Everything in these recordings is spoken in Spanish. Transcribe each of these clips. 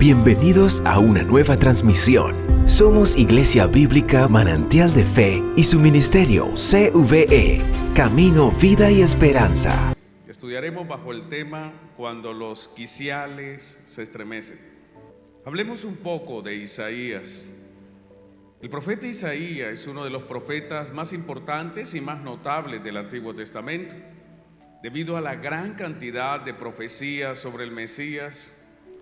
Bienvenidos a una nueva transmisión. Somos Iglesia Bíblica Manantial de Fe y su ministerio CVE, Camino, Vida y Esperanza. Estudiaremos bajo el tema Cuando los quiciales se estremecen. Hablemos un poco de Isaías. El profeta Isaías es uno de los profetas más importantes y más notables del Antiguo Testamento. Debido a la gran cantidad de profecías sobre el Mesías,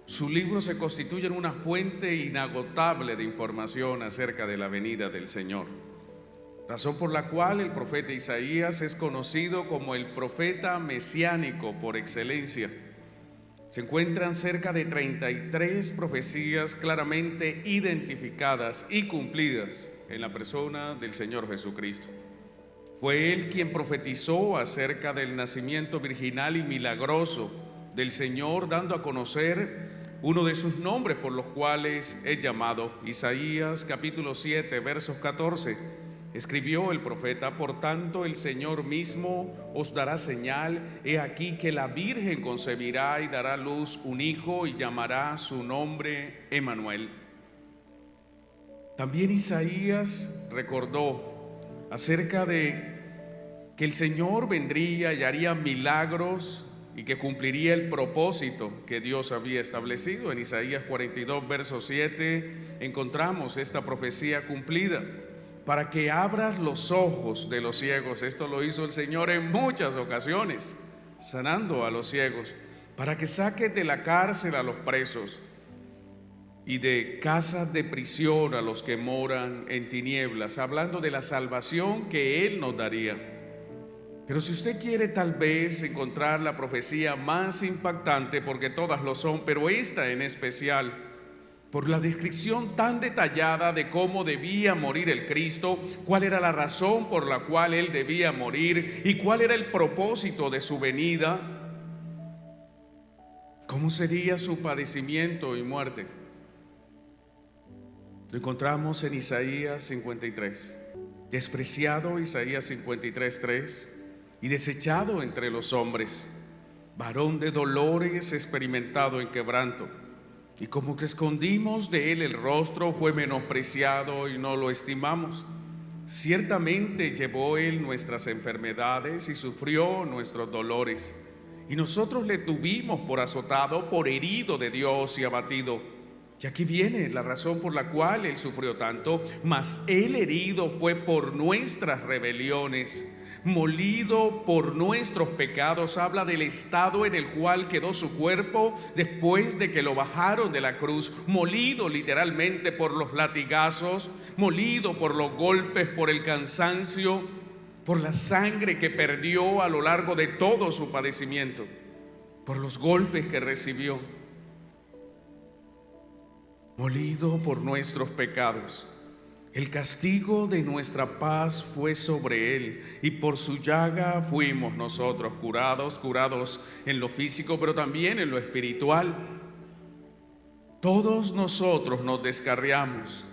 su libro se constituye en una fuente inagotable de información acerca de la venida del Señor. Razón por la cual el profeta Isaías es conocido como el profeta mesiánico por excelencia. Se encuentran cerca de 33 profecías claramente identificadas y cumplidas en la persona del Señor Jesucristo. Fue él quien profetizó acerca del nacimiento virginal y milagroso del Señor, dando a conocer uno de sus nombres por los cuales es llamado. Isaías capítulo 7 versos 14. Escribió el profeta: por tanto el Señor mismo os dará señal, he aquí que la Virgen concebirá y dará a luz un hijo y llamará su nombre Emmanuel. También Isaías recordó acerca de que el Señor vendría y haría milagros y que cumpliría el propósito que Dios había establecido. En Isaías 42 verso 7 encontramos esta profecía cumplida: para que abras los ojos de los ciegos. Esto lo hizo el Señor en muchas ocasiones, sanando a los ciegos. Para que saques de la cárcel a los presos y de casas de prisión a los que moran en tinieblas, hablando de la salvación que Él nos daría. Pero si usted quiere tal vez encontrar la profecía más impactante, porque todas lo son, pero esta en especial, por la descripción tan detallada de cómo debía morir el Cristo, cuál era la razón por la cual Él debía morir y cuál era el propósito de su venida, cómo sería su padecimiento y muerte, lo encontramos en Isaías 53. Despreciado, Isaías 53, 3, y desechado entre los hombres, varón de dolores, experimentado en quebranto. Y como que escondimos de él el rostro, fue menospreciado y no lo estimamos. Ciertamente llevó él nuestras enfermedades y sufrió nuestros dolores. Y nosotros le tuvimos por azotado, por herido de Dios y abatido. Y aquí viene la razón por la cual él sufrió tanto. Mas él herido fue por nuestras rebeliones, molido por nuestros pecados. Habla del estado en el cual quedó su cuerpo después de que lo bajaron de la cruz, molido literalmente por los latigazos, molido por los golpes, por el cansancio, por la sangre que perdió a lo largo de todo su padecimiento, por los golpes que recibió, molido por nuestros pecados. El castigo de nuestra paz fue sobre él, y por su llaga fuimos nosotros curados en lo físico, pero también en lo espiritual. Todos nosotros nos descarriamos,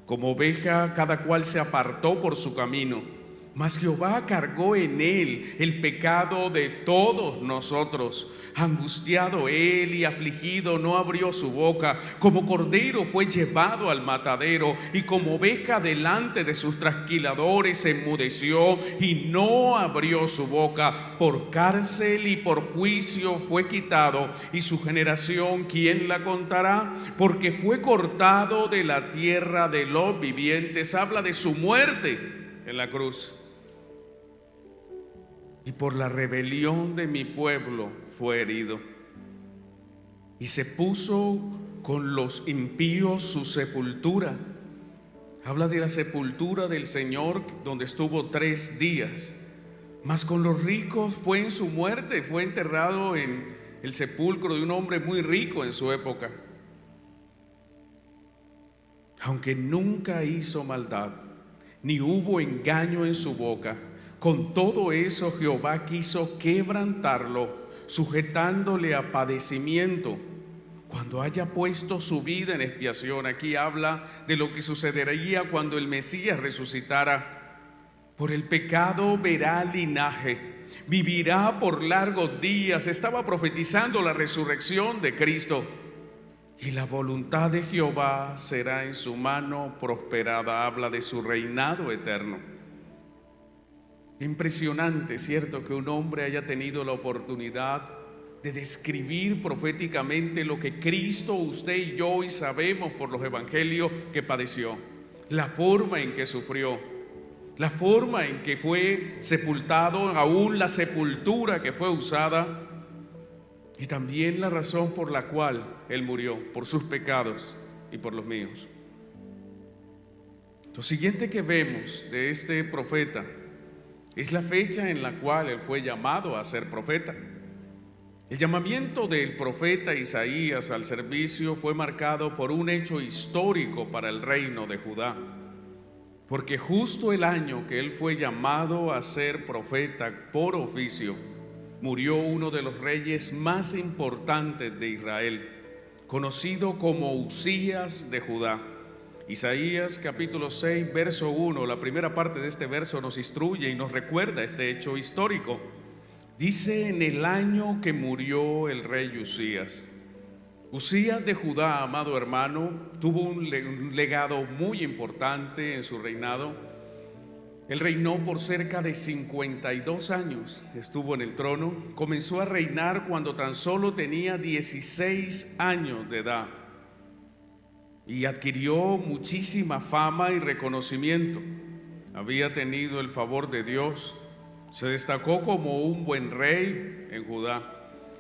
como oveja cada cual se apartó por su camino, mas Jehová cargó en él el pecado de todos nosotros. Angustiado él y afligido, no abrió su boca. Como cordero fue llevado al matadero, y como oveja delante de sus trasquiladores se enmudeció y no abrió su boca. Por cárcel y por juicio fue quitado, y su generación ¿quién la contará? Porque fue cortado de la tierra de los vivientes. Habla de su muerte en la cruz. Y por la rebelión de mi pueblo fue herido. Y se puso con los impíos su sepultura. Habla de la sepultura del Señor, donde estuvo 3 días. Mas con los ricos fue en su muerte. Fue enterrado en el sepulcro de un hombre muy rico en su época. Aunque nunca hizo maldad, ni hubo engaño en su boca, con todo eso Jehová quiso quebrantarlo, sujetándole a padecimiento, cuando haya puesto su vida en expiación. Aquí habla de lo que sucedería cuando el Mesías resucitara. Por el pecado verá linaje, vivirá por largos días. Estaba profetizando la resurrección de Cristo. y la voluntad de Jehová será en su mano prosperada. Habla de su reinado eterno. Impresionante, ¿cierto?, que un hombre haya tenido la oportunidad de describir proféticamente lo que Cristo, usted y yo hoy sabemos por los evangelios que padeció, la forma en que sufrió, la forma en que fue sepultado, aún la sepultura que fue usada, y también la razón por la cual Él murió, por sus pecados y por los míos. Lo siguiente que vemos de este profeta es la fecha en la cual él fue llamado a ser profeta. El llamamiento del profeta Isaías al servicio fue marcado por un hecho histórico para el reino de Judá, porque justo el año que él fue llamado a ser profeta por oficio, murió uno de los reyes más importantes de Israel, conocido como Usías de Judá. Isaías capítulo 6, verso 1, la primera parte de este verso nos instruye y nos recuerda este hecho histórico. Dice: en el año que murió el rey Usías. Usías de Judá, amado hermano, tuvo un legado muy importante en su reinado. Él reinó por cerca de 52 años, estuvo en el trono. Comenzó a reinar cuando tan solo tenía 16 años de edad y adquirió muchísima fama y reconocimiento. Había tenido el favor de Dios, se destacó como un buen rey en Judá.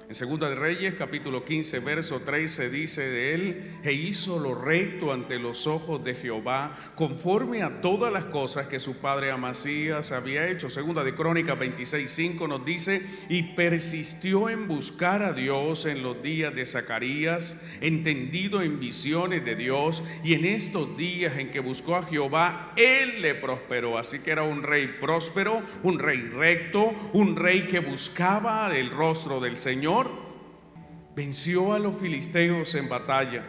En Segunda de Reyes capítulo 15 verso 13 dice de él: e hizo lo recto ante los ojos de Jehová, conforme a todas las cosas que su padre Amasías había hecho. Segunda de Crónicas 26:5 nos dice: y persistió en buscar a Dios en los días de Zacarías, entendido en visiones de Dios, y en estos días en que buscó a Jehová, él le prosperó. Así que era un rey próspero, un rey recto, un rey que buscaba el rostro del Señor. Venció a los filisteos en batalla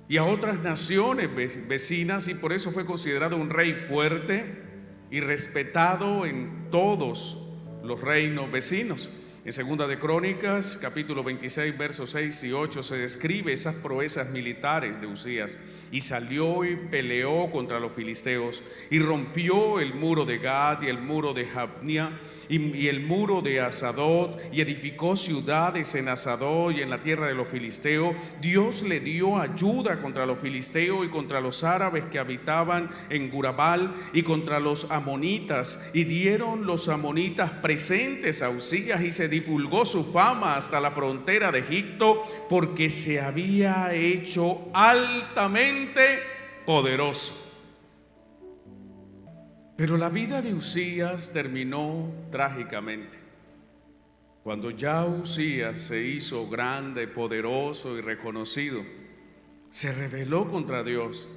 y a otras naciones vecinas, y por eso fue considerado un rey fuerte y respetado en todos los reinos vecinos. En Segunda de Crónicas capítulo 26 versos 6 y 8 se describe esas proezas militares de Usías. Y salió y peleó contra los filisteos y rompió el muro de Gad y el muro de Jabnia y el muro de Asdod, y edificó ciudades en Asdod y en la tierra de los filisteos. Dios le dio ayuda contra los filisteos y contra los árabes que habitaban en Gurabal y contra los amonitas, y dieron los amonitas presentes a Usías, y se divulgó su fama hasta la frontera de Egipto, porque se había hecho altamente poderoso. Pero la vida de Usías terminó trágicamente. Cuando ya Usías se hizo grande, poderoso y reconocido, se rebeló contra Dios,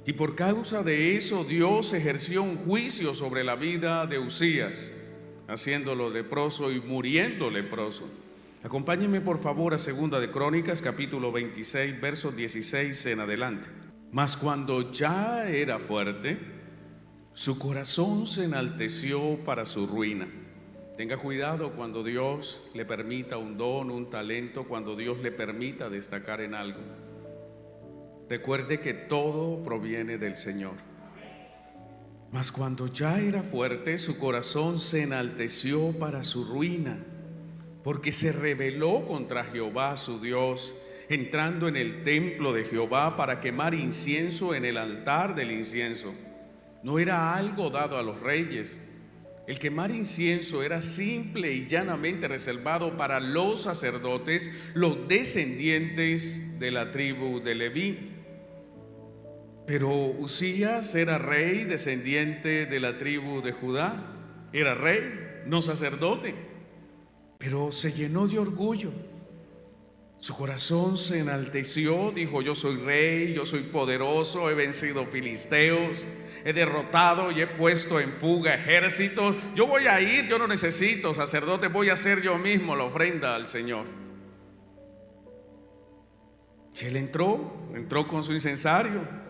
y por causa de eso Dios ejerció un juicio sobre la vida de Usías, haciéndolo leproso y muriendo leproso. Acompáñenme por favor a Segunda de Crónicas capítulo 26 versos 16 en adelante. Mas cuando ya era fuerte, su corazón se enalteció para su ruina. Tenga cuidado cuando Dios le permita un don, un talento, cuando Dios le permita destacar en algo. Recuerde que todo proviene del Señor. Mas cuando ya era fuerte, su corazón se enalteció para su ruina, porque se rebeló contra Jehová su Dios, entrando en el templo de Jehová para quemar incienso en el altar del incienso. No era algo dado a los reyes. El quemar incienso era simple y llanamente reservado para los sacerdotes, los descendientes de la tribu de Leví. Pero Usías era rey, descendiente de la tribu de Judá. Era rey, no sacerdote, pero se llenó de orgullo. Su corazón se enalteció, dijo: yo soy rey, yo soy poderoso, he vencido filisteos, he derrotado y he puesto en fuga ejércitos. Yo voy a ir, yo no necesito sacerdote, voy a hacer yo mismo la ofrenda al Señor. Y él entró con su incensario.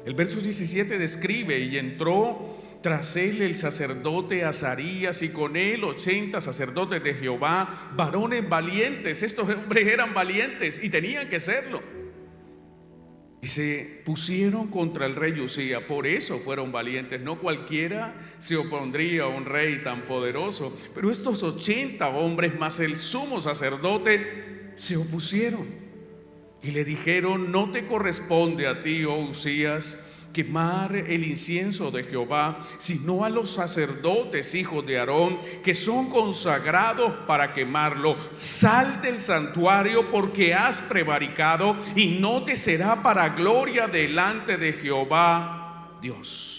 El verso 17 describe: y entró tras él el sacerdote Azarías, y con él 80 sacerdotes de Jehová, varones valientes. Estos hombres eran valientes y tenían que serlo. y se pusieron contra el rey Usías. Por eso fueron valientes. No cualquiera se opondría a un rey tan poderoso, pero estos 80 hombres más el sumo sacerdote se opusieron y le dijeron: no te corresponde a ti, oh Usías, quemar el incienso de Jehová, sino a los sacerdotes, hijos de Aarón, que son consagrados para quemarlo. Sal del santuario, porque has prevaricado, y no te será para gloria delante de Jehová Dios.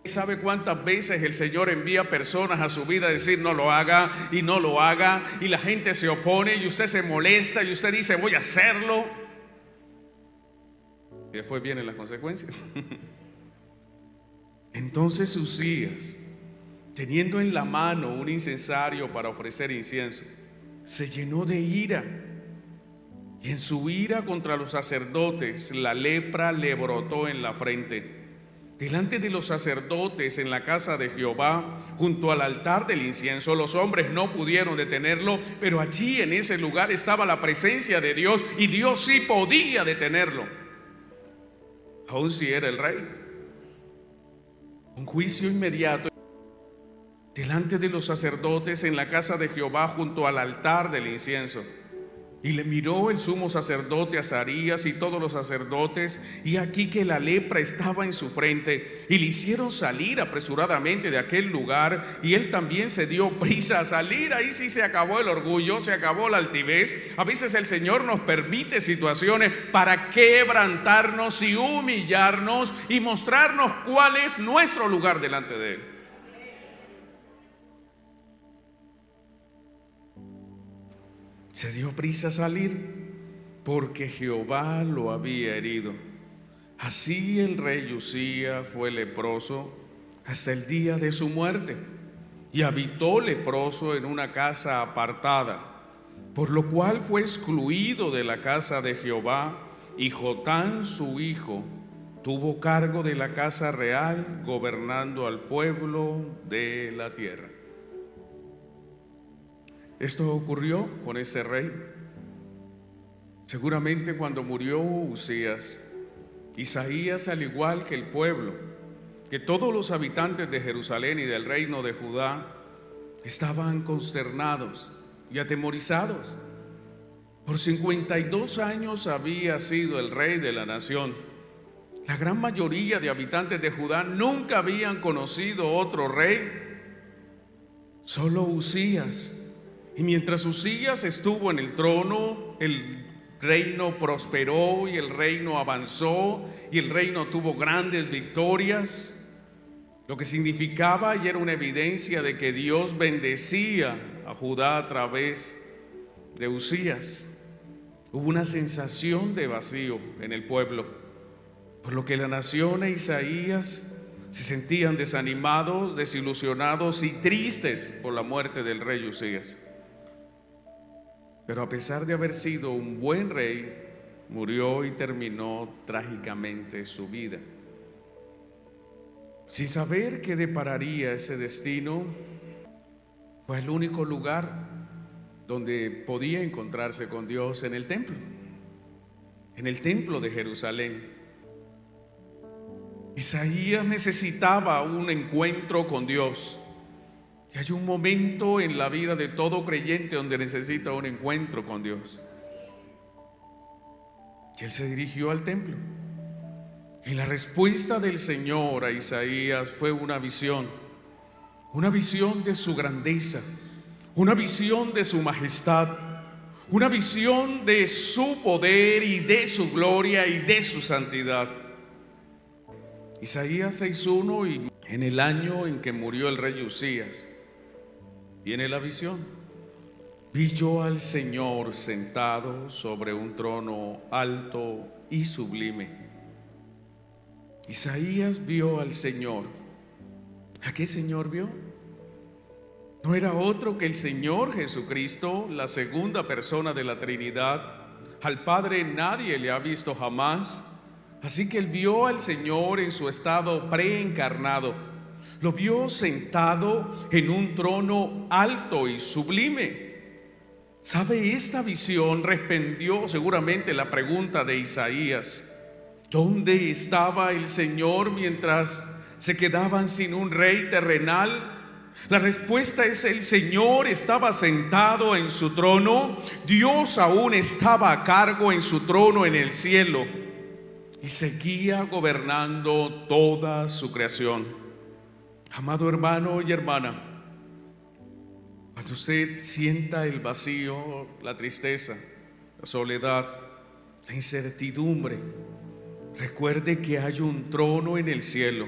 ¿Sabe cuántas veces el Señor envía personas a su vida a decir no lo haga y no lo haga, y la gente se opone y usted se molesta y usted dice voy a hacerlo? Y después vienen las consecuencias. Entonces Usías, teniendo en la mano un incensario para ofrecer incienso, se llenó de ira, y en su ira contra los sacerdotes la lepra le brotó en la frente. Delante de los sacerdotes en la casa de Jehová, junto al altar del incienso, los hombres no pudieron detenerlo, pero allí en ese lugar estaba la presencia de Dios, y Dios sí podía detenerlo, aun si era el rey. Un juicio inmediato delante de los sacerdotes en la casa de Jehová, junto al altar del incienso. Y le miró el sumo sacerdote Azarías y todos los sacerdotes, y aquí que la lepra estaba en su frente, y le hicieron salir apresuradamente de aquel lugar, y él también se dio prisa a salir. Ahí sí se acabó el orgullo, se acabó la altivez. A veces el Señor nos permite situaciones para quebrantarnos y humillarnos y mostrarnos cuál es nuestro lugar delante de Él. Se dio prisa a salir porque Jehová lo había herido. Así el rey Usías fue leproso hasta el día de su muerte, y habitó leproso en una casa apartada, por lo cual fue excluido de la casa de Jehová, y Jotán su hijo tuvo cargo de la casa real, gobernando al pueblo de la tierra. Esto ocurrió con ese rey. Seguramente cuando murió Usías, Isaías, al igual que el pueblo, que todos los habitantes de Jerusalén y del reino de Judá, estaban consternados y atemorizados. Por 52 años había sido el rey de la nación. La gran mayoría de habitantes de Judá nunca habían conocido otro rey, solo Usías. Y mientras Usías estuvo en el trono, el reino prosperó y el reino avanzó y el reino tuvo grandes victorias, lo que significaba y era una evidencia de que Dios bendecía a Judá a través de Usías. Hubo una sensación de vacío en el pueblo, por lo que la nación e Isaías se sentían desanimados, desilusionados y tristes por la muerte del rey Usías. Pero a pesar de haber sido un buen rey, murió y terminó trágicamente su vida. Sin saber qué depararía ese destino, fue el único lugar donde podía encontrarse con Dios, en el templo de Jerusalén. Isaías necesitaba un encuentro con Dios. Y hay un momento en la vida de todo creyente donde necesita un encuentro con Dios. Y él se dirigió al templo. Y la respuesta del Señor a Isaías fue una visión de su grandeza, una visión de su majestad, una visión de su poder y de su gloria y de su santidad. Isaías 6:1, y en el año en que murió el rey Usías, viene la visión. Vi yo al Señor sentado sobre un trono alto y sublime. Isaías vio al Señor. ¿A qué Señor vio? No era otro que el Señor Jesucristo, la segunda persona de la Trinidad. Al Padre nadie le ha visto jamás. Así que él vio al Señor en su estado preencarnado. Lo vio sentado en un trono alto y sublime. ¿Sabe? Esta visión respondió seguramente la pregunta de Isaías: ¿dónde estaba el Señor mientras se quedaban sin un rey terrenal? La respuesta es: el Señor estaba sentado en su trono, Dios aún estaba a cargo en su trono en el cielo y seguía gobernando toda su creación. Amado hermano y hermana, cuando usted sienta el vacío, la tristeza, la soledad, la incertidumbre, recuerde que hay un trono en el cielo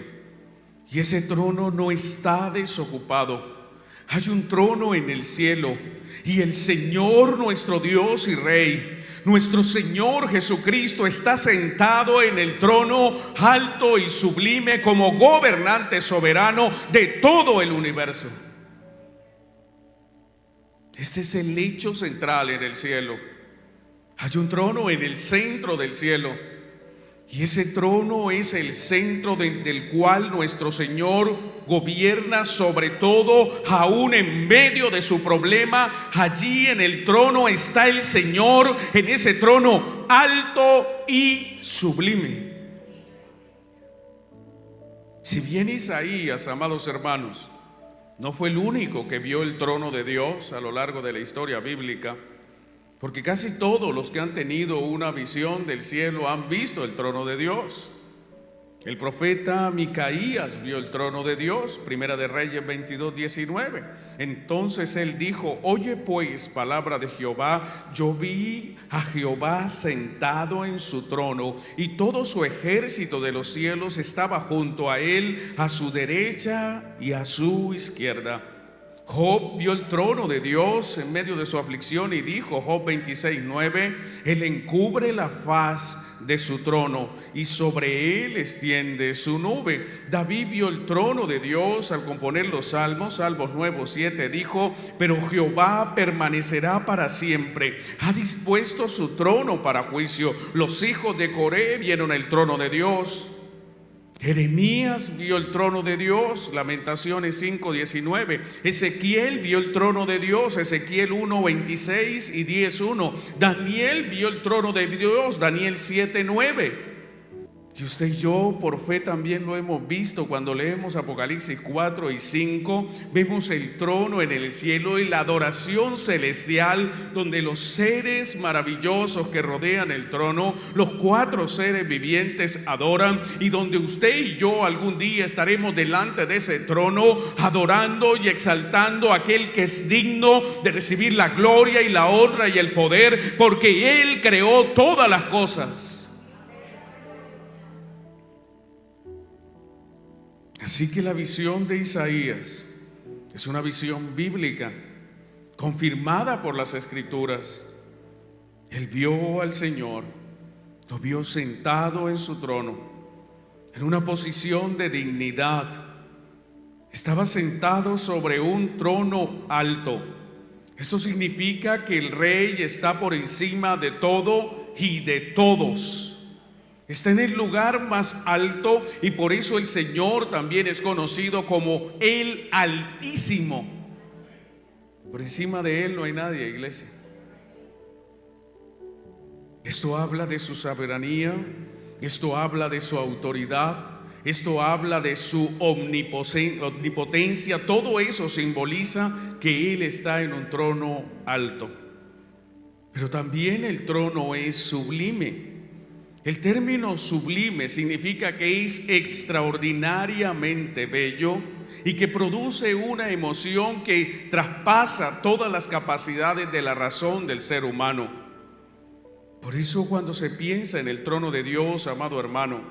y ese trono no está desocupado. Hay un trono en el cielo y el Señor, nuestro Dios y Rey, nuestro Señor Jesucristo, está sentado en el trono alto y sublime como gobernante soberano de todo el universo. Este es el hecho central en el cielo. Hay un trono en el centro del cielo y ese trono es el centro del cual nuestro Señor gobierna sobre todo, aún en medio de su problema. Allí en el trono está el Señor, en ese trono alto y sublime. Si bien Isaías, amados hermanos, no fue el único que vio el trono de Dios a lo largo de la historia bíblica, porque casi todos los que han tenido una visión del cielo han visto el trono de Dios. El profeta Micaías vio el trono de Dios, Primera de Reyes 22:19. Entonces él dijo: oye pues palabra de Jehová, yo vi a Jehová sentado en su trono y todo su ejército de los cielos estaba junto a él, a su derecha y a su izquierda. Job vio el trono de Dios en medio de su aflicción y dijo, Job 26:9, él encubre la faz de su trono y sobre él extiende su nube. David vio el trono de Dios al componer los salmos, Salmos 9:7, dijo, pero Jehová permanecerá para siempre, ha dispuesto su trono para juicio. Los hijos de Coré vieron el trono de Dios. Jeremías vio el trono de Dios, Lamentaciones 5:19. Ezequiel vio el trono de Dios, Ezequiel 1:26 y 10:1. Daniel vio el trono de Dios, Daniel 7:9. Y usted y yo por fe también lo hemos visto cuando leemos Apocalipsis 4 y 5. Vemos el trono en el cielo y la adoración celestial, donde los seres maravillosos que rodean el trono, los 4 seres vivientes adoran, y donde usted y yo algún día estaremos delante de ese trono adorando y exaltando a aquel que es digno de recibir la gloria y la honra y el poder, porque Él creó todas las cosas. Así que la visión de Isaías es una visión bíblica, confirmada por las Escrituras. Él vio al Señor, lo vio sentado en su trono, en una posición de dignidad. Estaba sentado sobre un trono alto. Esto significa que el Rey está por encima de todo y de todos. Está en el lugar más alto y por eso el Señor también es conocido como el Altísimo. Por encima de Él no hay nadie, iglesia. Esto habla de su soberanía, esto habla de su autoridad, esto habla de su omnipotencia. Todo eso simboliza que Él está en un trono alto. Pero también el trono es sublime. El término sublime significa que es extraordinariamente bello y que produce una emoción que traspasa todas las capacidades de la razón del ser humano. Por eso cuando se piensa en el trono de Dios, amado hermano,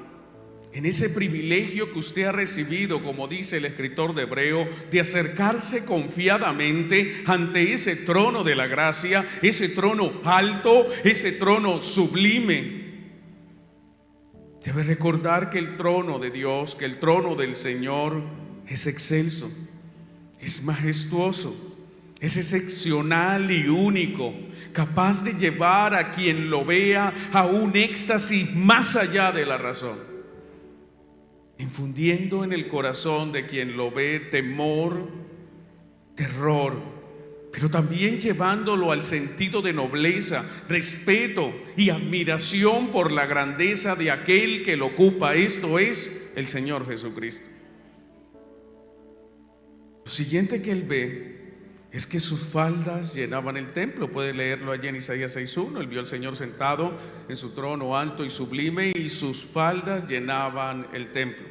en ese privilegio que usted ha recibido, como dice el escritor de Hebreo, de acercarse confiadamente ante ese trono de la gracia, ese trono alto, ese trono sublime, debe recordar que el trono de Dios, que el trono del Señor es excelso, es majestuoso, es excepcional y único, capaz de llevar a quien lo vea a un éxtasis más allá de la razón, infundiendo en el corazón de quien lo ve temor, terror pero también llevándolo al sentido de nobleza, respeto y admiración por la grandeza de aquel que lo ocupa. Esto es el Señor Jesucristo. Lo siguiente que él ve es que sus faldas llenaban el templo. Puede leerlo allí en Isaías 6:1. Él vio al Señor sentado en su trono alto y sublime, y sus faldas llenaban el templo.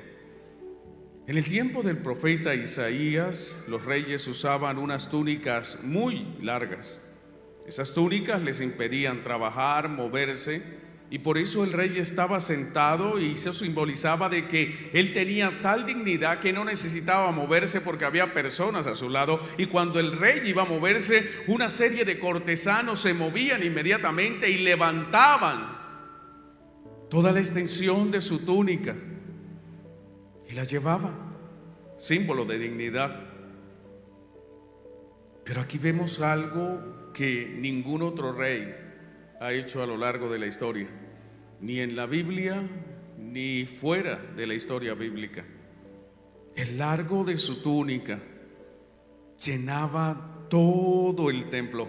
En el tiempo del profeta Isaías, los reyes usaban unas túnicas muy largas. Esas túnicas les impedían trabajar, moverse, y por eso el rey estaba sentado, y eso simbolizaba de que él tenía tal dignidad que no necesitaba moverse porque había personas a su lado. Y cuando el rey iba a moverse, una serie de cortesanos se movían inmediatamente y levantaban toda la extensión de su túnica y la llevaba, símbolo de dignidad. Pero aquí vemos algo que ningún otro rey ha hecho a lo largo de la historia, ni en la Biblia ni fuera de la historia bíblica. El largo de su túnica llenaba todo el templo.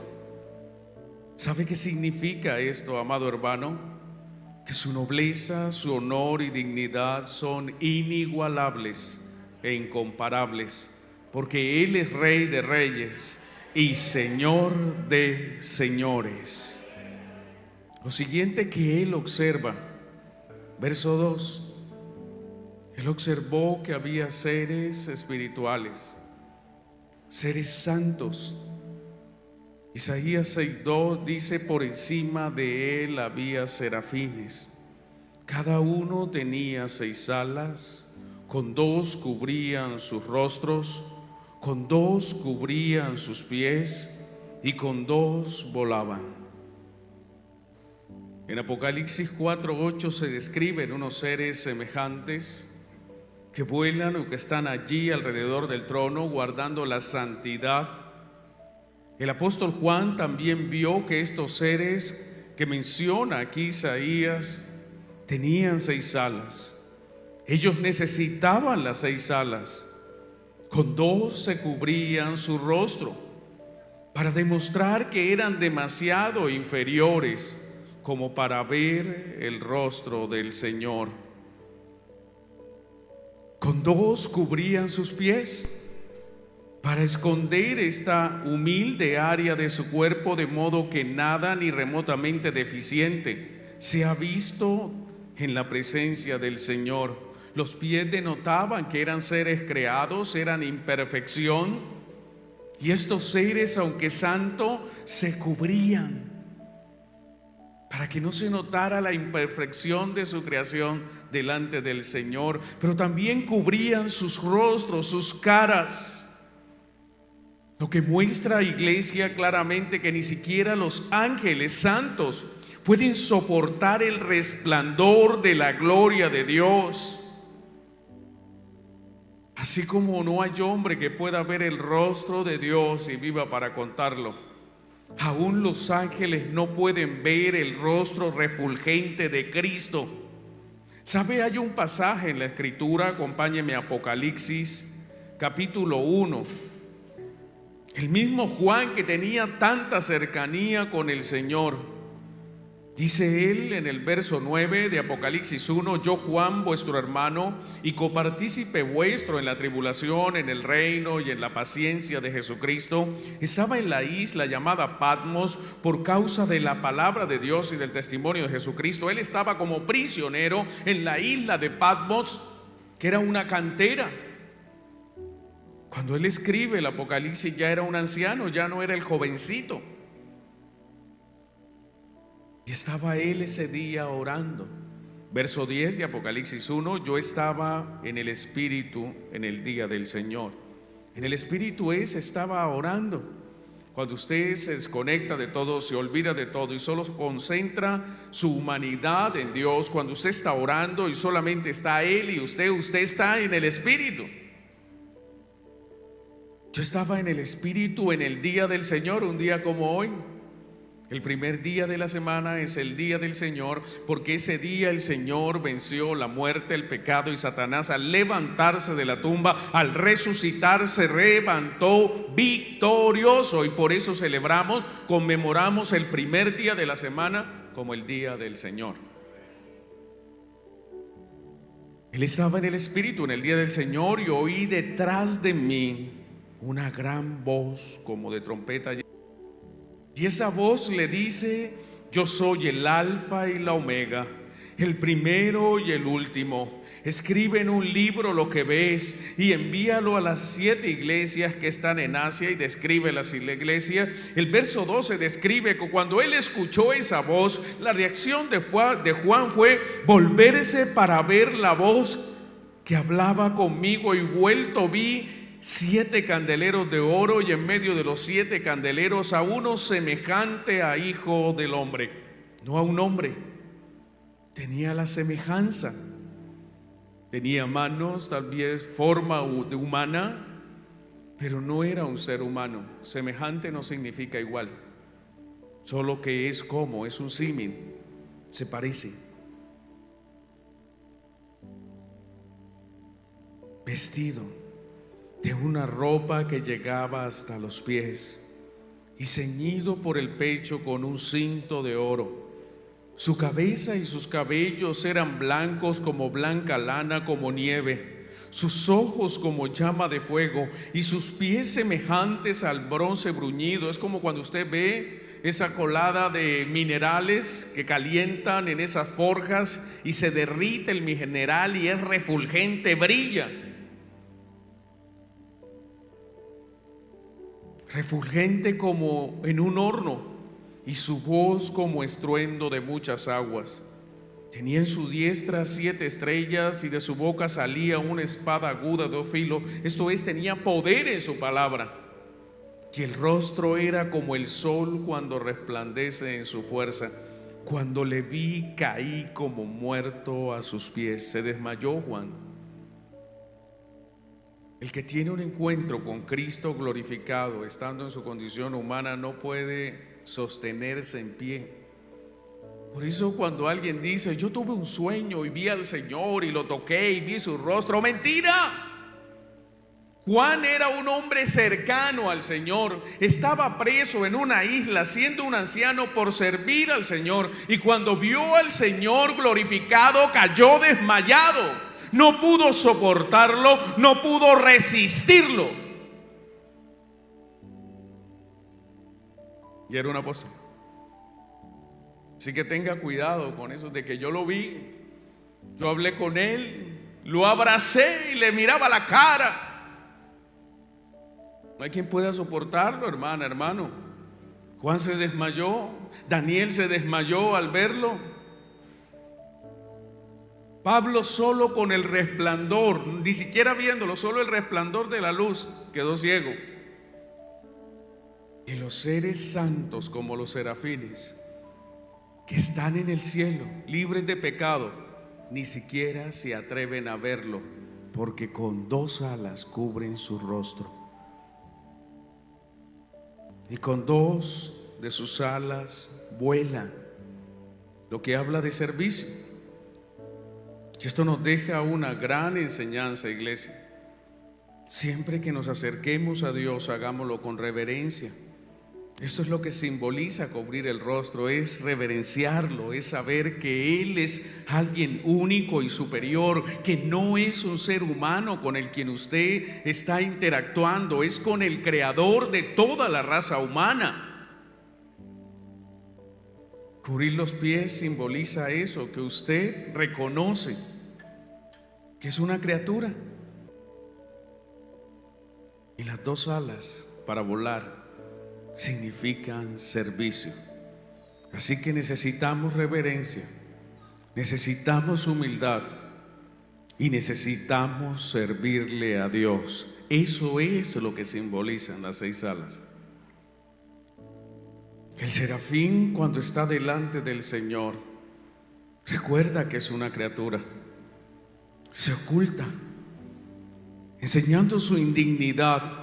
¿Sabe qué significa esto, amado hermano? Que su nobleza, su honor y dignidad son inigualables e incomparables, porque Él es Rey de Reyes y Señor de Señores. Lo siguiente que Él observa, verso 2, Él observó que había seres espirituales, seres santos. Isaías 6:2 dice: por encima de Él había serafines, cada uno tenía 6 alas, con 2 cubrían sus rostros, con 2 cubrían sus pies, y con 2 volaban. En Apocalipsis 4:8 se describen unos seres semejantes que vuelan o que están allí alrededor del trono guardando la santidad. El apóstol Juan también vio que estos seres que menciona aquí Isaías tenían 6 alas. Ellos necesitaban las 6 alas. Con 2 se cubrían su rostro para demostrar que eran demasiado inferiores como para ver el rostro del Señor. Con 2 cubrían sus pies para esconder esta humilde área de su cuerpo, de modo que nada ni remotamente deficiente se ha visto en la presencia del Señor. Los pies denotaban que eran seres creados, eran imperfección, y estos seres, aunque santos, se cubrían para que no se notara la imperfección de su creación delante del Señor. Pero también cubrían sus rostros, sus caras, lo que muestra, iglesia, claramente que ni siquiera los ángeles santos pueden soportar el resplandor de la gloria de Dios. Así como no hay hombre que pueda ver el rostro de Dios y viva para contarlo, aún los ángeles no pueden ver el rostro refulgente de Cristo. ¿Sabe? Hay un pasaje en la Escritura, acompáñeme a Apocalipsis capítulo 1. El mismo Juan, que tenía tanta cercanía con el Señor, dice él en el verso 9 de Apocalipsis 1: yo, Juan, vuestro hermano y copartícipe vuestro en la tribulación, en el reino y en la paciencia de Jesucristo, estaba en la isla llamada Patmos por causa de la palabra de Dios y del testimonio de Jesucristo. Él estaba como prisionero en la isla de Patmos, que era una cantera. Cuando él escribe el Apocalipsis ya era un anciano, ya no era el jovencito. Y estaba él ese día orando. Verso 10 de Apocalipsis 1: yo estaba en el Espíritu en el día del Señor. En el Espíritu estaba orando. Cuando usted se desconecta de todo, se olvida de todo y solo concentra su humanidad en Dios, cuando usted está orando y solamente está Él y usted está en el Espíritu. Yo estaba en el Espíritu en el día del Señor, un día como hoy. El primer día de la semana es el día del Señor, porque ese día el Señor venció la muerte, el pecado y Satanás. Al levantarse de la tumba, al resucitar, se levantó victorioso, y por eso celebramos, conmemoramos el primer día de la semana como el día del Señor. Él estaba en el Espíritu en el día del Señor, y oí detrás de mí una gran voz como de trompeta. Y esa voz le dice: yo soy el Alfa y la Omega, el primero y el último. Escribe en un libro lo que ves y envíalo a las 7 iglesias que están en Asia, y describe las iglesias. El verso 12 describe que cuando él escuchó esa voz, la reacción de Juan fue volverse para ver la voz que hablaba conmigo, y vuelto vi 7 candeleros de oro, y en medio de los 7 candeleros a uno semejante a hijo del hombre. No a un hombre, tenía la semejanza. Tenía manos, tal vez forma de humana, pero no era un ser humano. Semejante no significa igual, solo que es como, es un símil, se parece. Vestido de una ropa que llegaba hasta los pies, y ceñido por el pecho con un cinto de oro. Su cabeza y sus cabellos eran blancos como blanca lana, como nieve. Sus ojos como llama de fuego, y sus pies semejantes al bronce bruñido. Es como cuando usted ve esa colada de minerales que calientan en esas forjas, y se derrite el mineral y es refulgente, brilla. Refulgente como en un horno, y su voz como estruendo de muchas aguas. Tenía en su diestra 7 estrellas, y de su boca salía una espada aguda de 2 filos. Esto es, tenía poder en su palabra. Y el rostro era como el sol cuando resplandece en su fuerza. Cuando le vi, caí como muerto a sus pies. Se desmayó Juan. El que tiene un encuentro con Cristo glorificado, estando en su condición humana, no puede sostenerse en pie. Por eso cuando alguien dice: yo tuve un sueño y vi al Señor y lo toqué y vi su rostro, ¡mentira! Juan era un hombre cercano al Señor. Estaba preso en una isla, siendo un anciano, por servir al Señor, y cuando vio al Señor glorificado, cayó desmayado. No pudo soportarlo, no pudo resistirlo. Y era un apóstol. Así que tenga cuidado con eso de que yo lo vi, yo hablé con él, lo abracé y le miraba la cara. No hay quien pueda soportarlo, hermana, hermano. Juan se desmayó, Daniel se desmayó al verlo. Pablo, solo con el resplandor, ni siquiera viéndolo, solo el resplandor de la luz, quedó ciego. Y los seres santos, como los serafines, que están en el cielo, libres de pecado, ni siquiera se atreven a verlo, porque con 2 alas cubren su rostro, y con 2 de sus alas vuelan, lo que habla de servicio. Y esto nos deja una gran enseñanza, iglesia. Siempre que nos acerquemos a Dios, hagámoslo con reverencia. Esto es lo que simboliza cubrir el rostro, es reverenciarlo, es saber que Él es alguien único y superior, que no es un ser humano con el quien usted está interactuando, es con el creador de toda la raza humana. Cubrir los pies simboliza eso, que usted reconoce que es una criatura. Y las 2 alas para volar significan servicio. Así que necesitamos reverencia, necesitamos humildad y necesitamos servirle a Dios. Eso es lo que simbolizan las 6 alas. El serafín, cuando está delante del Señor, recuerda que es una criatura, se oculta, enseñando su indignidad,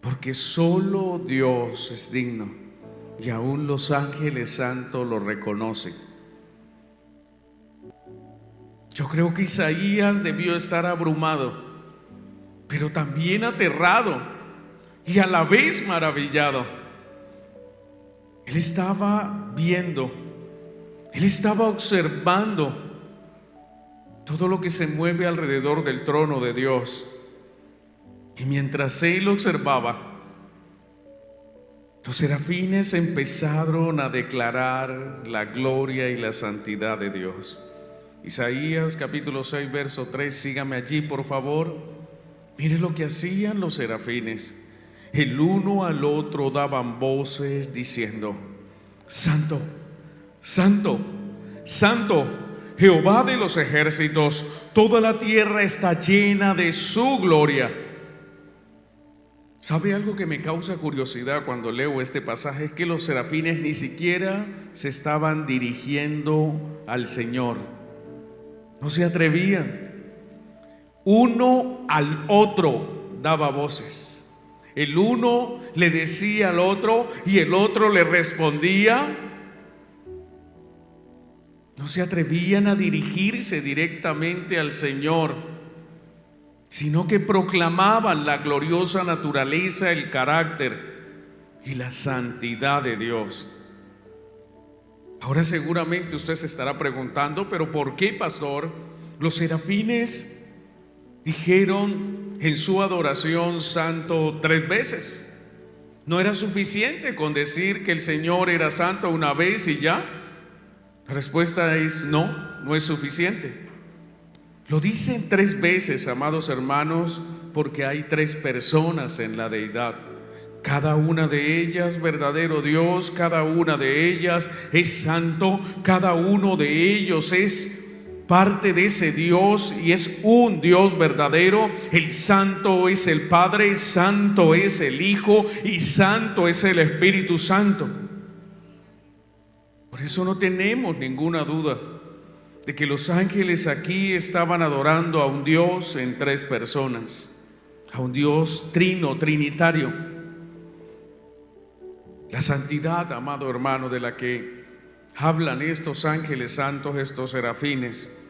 porque solo Dios es digno y aún los ángeles santos lo reconocen. Yo creo que Isaías debió estar abrumado, pero también aterrado y a la vez maravillado. Él estaba viendo, él estaba observando todo lo que se mueve alrededor del trono de Dios. Y mientras él observaba, los serafines empezaron a declarar la gloria y la santidad de Dios. Isaías capítulo 6, verso 3, sígame allí por favor. Mire lo que hacían los serafines. El uno al otro daban voces diciendo: Santo, Santo, Santo, Jehová de los ejércitos, toda la tierra está llena de su gloria. ¿Sabe algo que me causa curiosidad cuando leo este pasaje? Es que los serafines ni siquiera se estaban dirigiendo al Señor. No se atrevían. Uno al otro daba voces. El uno le decía al otro y el otro le respondía. No se atrevían a dirigirse directamente al Señor, sino que proclamaban la gloriosa naturaleza, el carácter y la santidad de Dios. Ahora seguramente usted se estará preguntando, ¿pero por qué, pastor, los serafines dijeron en su adoración santo 3 veces? ¿No era suficiente con decir que el Señor era santo una vez y ya? La respuesta es no, no es suficiente. Lo dicen 3 veces, amados hermanos, porque hay 3 personas en la deidad. Cada una de ellas verdadero Dios, cada una de ellas es santo, cada uno de ellos es parte de ese Dios y es un Dios verdadero. El santo es el Padre, santo es el Hijo y santo es el Espíritu Santo. Por eso no tenemos ninguna duda de que los ángeles aquí estaban adorando a un Dios en 3 personas, a un Dios trino, trinitario. La santidad, amado hermano, de la que hablan estos ángeles santos, estos serafines,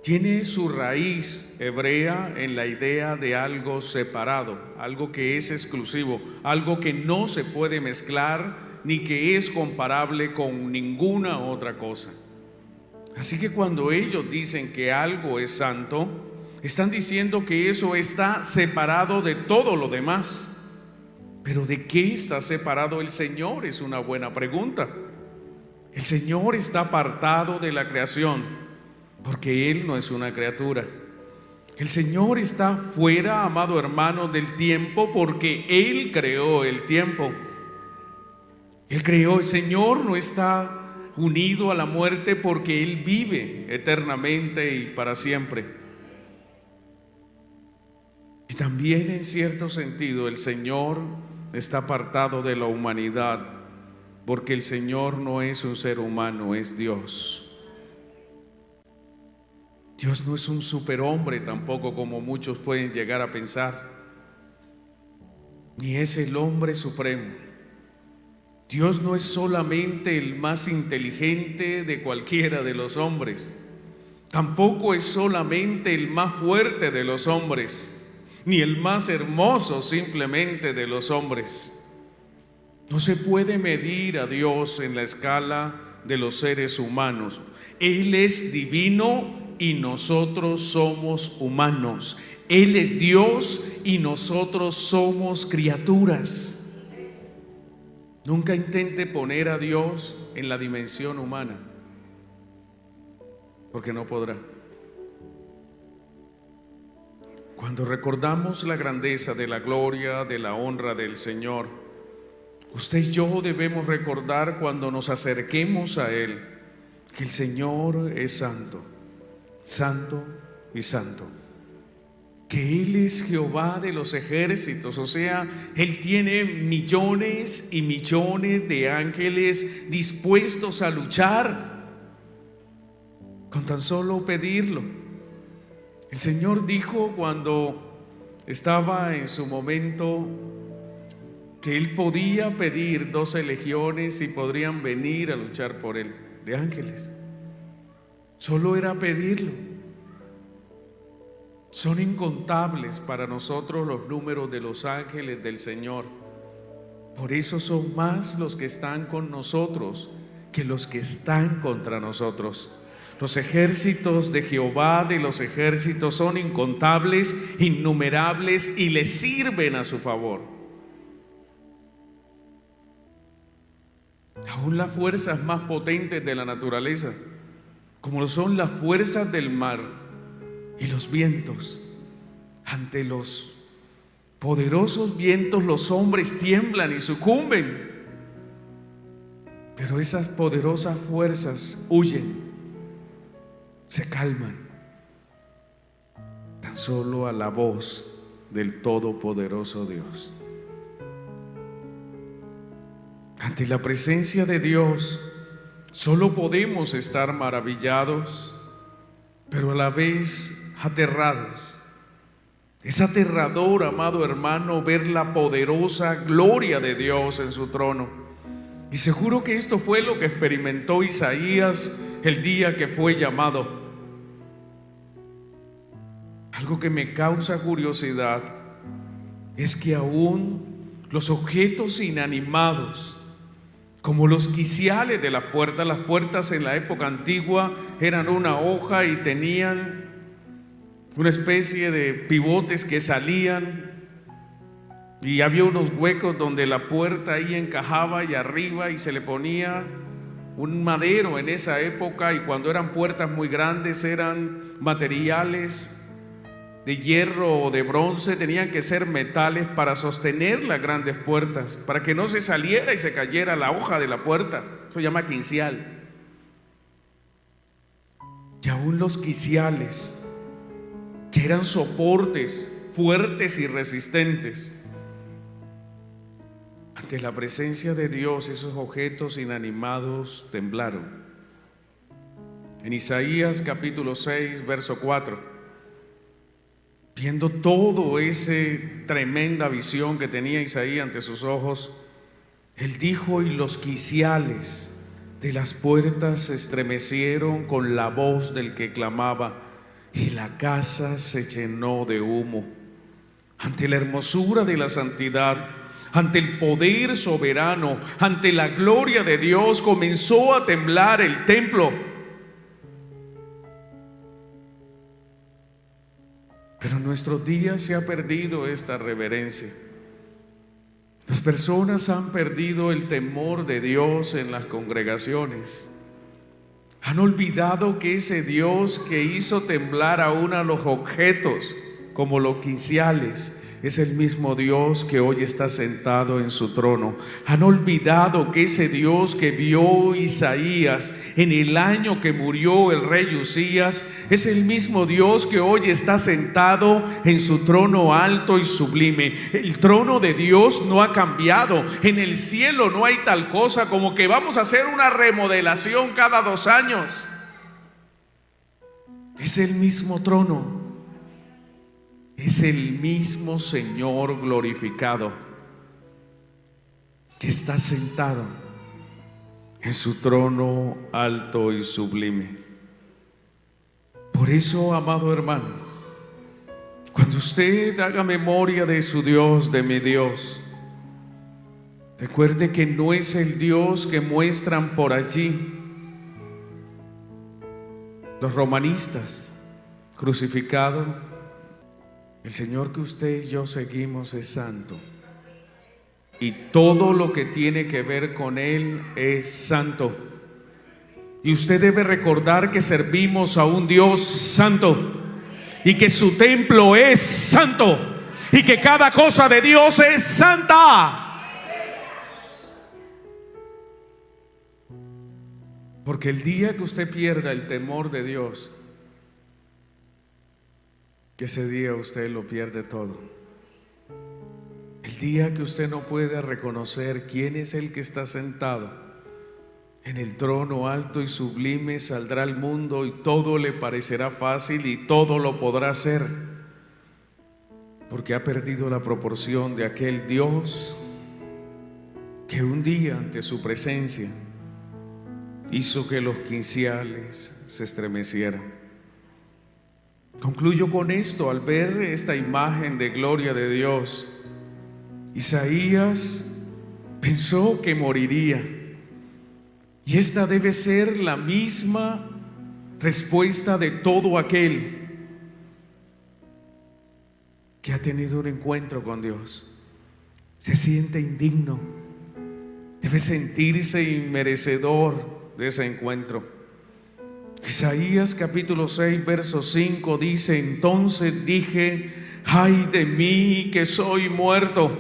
tiene su raíz hebrea en la idea de algo separado, algo que es exclusivo, algo que no se puede mezclar ni que es comparable con ninguna otra cosa. Así que cuando ellos dicen que algo es santo, están diciendo que eso está separado de todo lo demás. Pero ¿de qué está separado el Señor? Es una buena pregunta. El Señor está apartado de la creación porque Él no es una criatura. El Señor está fuera, amado hermano, del tiempo porque Él creó el tiempo. Él creó, el Señor no está unido a la muerte porque Él vive eternamente y para siempre. Y también en cierto sentido el Señor está apartado de la humanidad porque el Señor no es un ser humano, es Dios. Dios no es un superhombre tampoco, como muchos pueden llegar a pensar, ni es el hombre supremo. Dios no es solamente el más inteligente de cualquiera de los hombres, tampoco es solamente el más fuerte de los hombres, ni el más hermoso simplemente de los hombres. No se puede medir a Dios en la escala de los seres humanos. Él es divino y nosotros somos humanos. Él es Dios y nosotros somos criaturas. Nunca intente poner a Dios en la dimensión humana, porque no podrá. Cuando recordamos la grandeza de la gloria, de la honra del Señor, usted y yo debemos recordar cuando nos acerquemos a Él que el Señor es santo, santo y santo. Que Él es Jehová de los ejércitos, o sea, Él tiene millones y millones de ángeles dispuestos a luchar con tan solo pedirlo. El Señor dijo cuando estaba en su momento que él podía pedir 12 legiones y podrían venir a luchar por él, de ángeles. Solo era pedirlo. Son incontables para nosotros los números de los ángeles del Señor. Por eso son más los que están con nosotros que los que están contra nosotros. Los ejércitos de Jehová, de los ejércitos, son incontables, innumerables y le sirven a su favor. Aún las fuerzas más potentes de la naturaleza, como lo son las fuerzas del mar y los vientos, ante los poderosos vientos los hombres tiemblan y sucumben. Pero esas poderosas fuerzas huyen, se calman, tan solo a la voz del Todopoderoso Dios. Ante la presencia de Dios solo podemos estar maravillados, pero a la vez aterrados. Es aterrador, amado hermano, ver la poderosa gloria de Dios en su trono. Y seguro que esto fue lo que experimentó Isaías el día que fue llamado. Algo que me causa curiosidad es que aún los objetos inanimados, como los quiciales de las puertas en la época antigua eran una hoja y tenían una especie de pivotes que salían, y había unos huecos donde la puerta ahí encajaba y arriba, y se le ponía un madero en esa época, y cuando eran puertas muy grandes eran materiales de hierro o de bronce, tenían que ser metales para sostener las grandes puertas, para que no se saliera y se cayera la hoja de la puerta. Eso se llama quicial. Y aún los quiciales, que eran soportes fuertes y resistentes, ante la presencia de Dios, esos objetos inanimados temblaron. En Isaías capítulo 6, verso 4, viendo todo ese tremenda visión que tenía Isaías ante sus ojos, él dijo: y los quiciales de las puertas se estremecieron con la voz del que clamaba, y la casa se llenó de humo. Ante la hermosura de la santidad, ante el poder soberano, ante la gloria de Dios, comenzó a temblar el templo. Pero en nuestros días se ha perdido esta reverencia. Las personas han perdido el temor de Dios en las congregaciones. Han olvidado que ese Dios que hizo temblar aún a los objetos como los quiciales es el mismo Dios que hoy está sentado en su trono. Han olvidado que ese Dios que vio Isaías en el año que murió el rey Usías es el mismo Dios que hoy está sentado en su trono alto y sublime. El trono de Dios no ha cambiado. En el cielo no hay tal cosa como que vamos a hacer una remodelación cada 2 años. Es el mismo trono. Es el mismo Señor glorificado que está sentado en su trono alto y sublime. Por eso, amado hermano, cuando usted haga memoria de su Dios, de mi Dios, recuerde que no es el Dios que muestran por allí los romanistas crucificado. El Señor que usted y yo seguimos es santo, y todo lo que tiene que ver con Él es santo. Y usted debe recordar que servimos a un Dios santo, y que su templo es santo, y que cada cosa de Dios es santa. Porque el día que usted pierda el temor de Dios, ese día usted lo pierde todo. El día que usted no pueda reconocer quién es el que está sentado en el trono alto y sublime, saldrá al mundo y todo le parecerá fácil y todo lo podrá hacer, porque ha perdido la proporción de aquel Dios que un día ante su presencia hizo que los quiciales se estremecieran. Concluyo con esto: al ver esta imagen de gloria de Dios, Isaías pensó que moriría. Y esta debe ser la misma respuesta de todo aquel que ha tenido un encuentro con Dios. Se siente indigno, debe sentirse inmerecedor de ese encuentro. Isaías capítulo 6 verso 5 dice: entonces dije, ay de mí que soy muerto,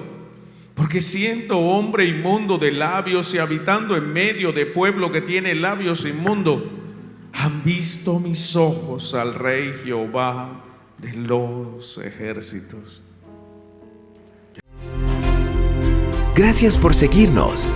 porque siento hombre inmundo de labios y habitando en medio de pueblo que tiene labios inmundos. Han visto mis ojos al Rey Jehová de los ejércitos. Gracias por seguirnos.